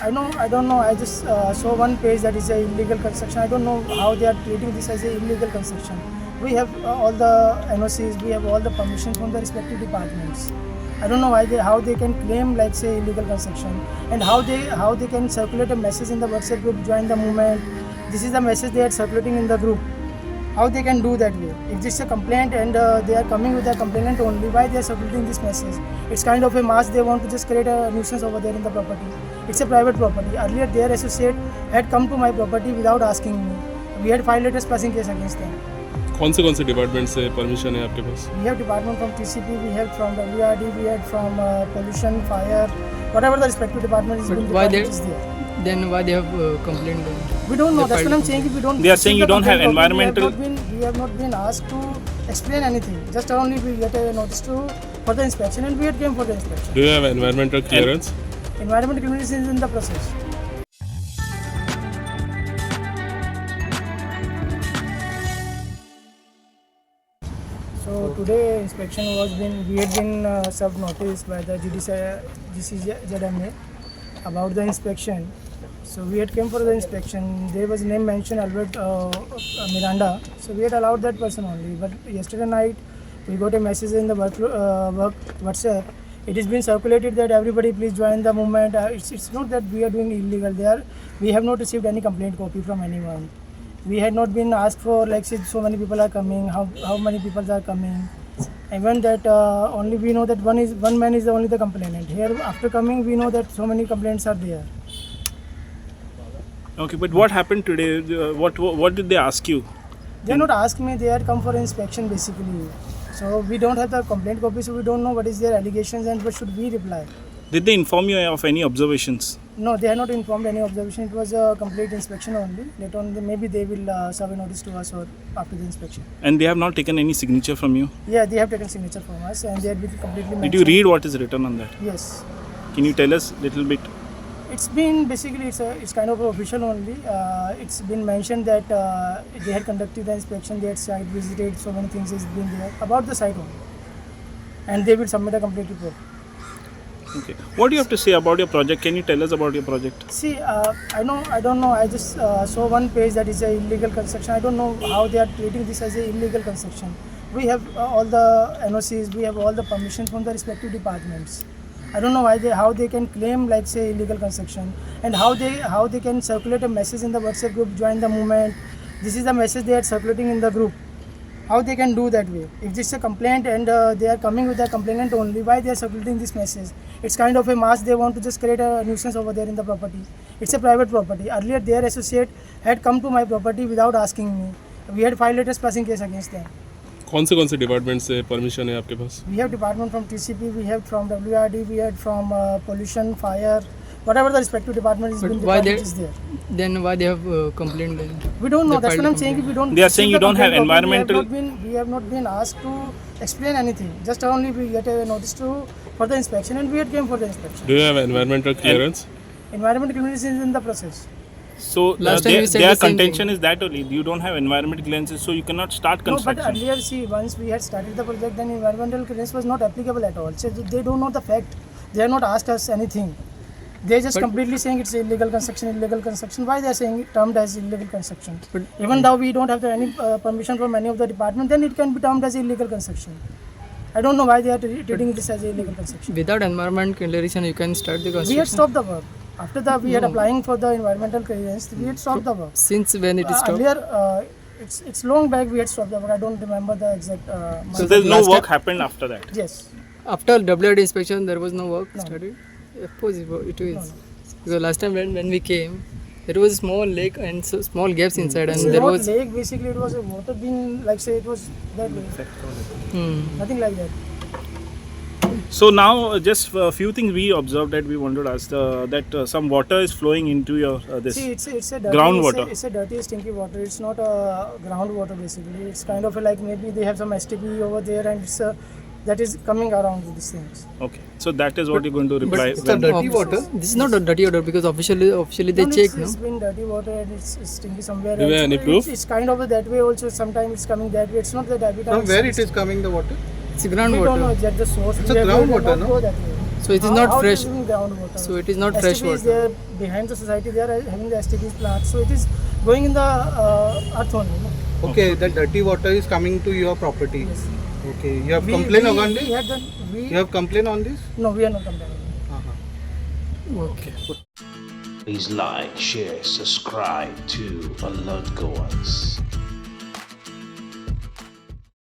I don't know. I just saw one page that is a illegal construction. I don't know how they are treating this as a illegal construction. We have all the NOCs, we have all the permissions from the respective departments. I don't know how they can claim like say illegal construction, and how they can circulate a message in the WhatsApp group, join the movement. This is the message they are circulating in the group. How they can do that way? If this is a complaint and they are coming with a complainant only, why they are circulating this message? It's kind of a mass. They want to just create a nuisance over there in the property. It's a private property. Earlier, their associate had come to my property without asking me. We had filed a trespassing case against them. कौन से department से permission है आपके पास? We have department from TCP, we have from WRD, we have from pollution, fire, whatever the respective department is. Why they? Is there. Then why they have complained? We don't know. That's what I'm saying. We don't. They are saying you don't have environmental. We have not been asked to explain anything. Just only we get a notice for the inspection, and we had came for the inspection. Do you have environmental clearance? Environmental clearance is in the process. So today inspection we had been served notice by the GCZMA about the inspection. So we had came for the inspection. There was name mentioned Albert Miranda. So we had allowed that person only. But yesterday night we got a message in the work WhatsApp. It has been circulated that everybody please join the movement. It's not that we are doing illegal. We have not received any complaint copy from anyone. We had not been asked for like say so many people are coming, how many people are coming. Even that only we know that one man is only the complainant. Here after coming we know that so many complaints are there. Okay, but what happened today? What did they ask you? They are not asked me. They had come for inspection basically. So we don't have the complaint copy, so we don't know what is their allegations and what should we reply. Did they inform you of any observations? No, they have not informed any observation. It was a complete inspection only. Later on, maybe they will serve a notice to us or after the inspection. And they have not taken any signature from you? Yeah, they have taken signature from us and they have been completely mentioned. Did you read what is written on that? Yes. Can you tell us a little bit? It's been basically, it's kind of official only. It's been mentioned that they had conducted the inspection, they had site visited, so many things has been there about the site only. And they will submit a complete report. Okay. What do you have to say about your project? Can you tell us about your project? See, I don't know. I just saw one page that is a illegal construction. I don't know how they are treating this as a illegal construction. We have all the NOCs, we have all the permissions from the respective departments. I don't know how they can claim like say illegal construction, and how they can circulate a message in the WhatsApp group, join the movement. This is the message they are circulating in the group. How they can do that way? If this is a complaint and they are coming with a complainant only, why they are circulating this message? It's kind of a mass. They want to just create a nuisance over there in the property. It's a private property. Earlier, their associate had come to my property without asking me. We had filed a trespassing case against them. कौन से department से permission है आपके पास? We have department from TCP, we have from WRD, we have from pollution, fire, whatever the respective department is. But why they? Is there. Then why they have complained? We don't know. That's what I'm saying. We don't. They are saying you don't have environmental. We have not been asked to explain anything. Just only we get a notice for the inspection, and we had came for the inspection. Do you have environmental clearance? Environmental clearance is in the process. So Last time you said their the same contention thing. is that only you don't have environmental clearances, so you cannot start construction. No, but earlier, see, once we had started the project, then environmental clearance was not applicable at all. So they don't know the fact. They have not asked us anything. They are just completely saying it's illegal construction. Why they are saying it termed as illegal construction? But even though we don't have any permission from any of the department, then it can be termed as illegal construction. I don't know why they are treating this as illegal construction. without environment clearance, you can start the construction. We had stopped the work. After that, we had applying for the environmental clearance. We had stopped the work. Since when it is stopped? Earlier, it's long back we had stopped the work. I don't remember the exact. So there's no last work time- happened after that. Yes. After WRD inspection, there was no work No. started? Of course it is. No. Because last time when we came, there was a small lake and so small gaps inside, and It's there not was lake. Basically, it was a water being like say it was that way. Nothing like that. So now just a few things we observed that we wanted to ask that some water is flowing into your this. See, it's a dirty, groundwater. It's a dirty, stinky water. It's not a groundwater basically. It's kind of like maybe they have some STP over there, and it's that is coming around with these things. Okay, so that is what you're going to reply. it's a dirty water. This is not a dirty water because officially they No, check, no? it's been dirty water and it's stinky somewhere. Do you have else. any proof? It's kind of that way also. Sometimes it's coming that way. It's not that every time. From where it is coming, the water? It's We don't know groundwater. exact the source. It's We a have- we groundwater, don't no? go that way. So it is not How fresh. It is in groundwater. So it is not fresh STP is water. there behind the society. They are having the STP plant, so it is going in the earth only. No? Okay, the dirty water is coming to your property. Yes. Okay, you have complained on we this? had done. You have complained on this? No, we are not complaining. Okay. Please like, share, subscribe to Alert Goans.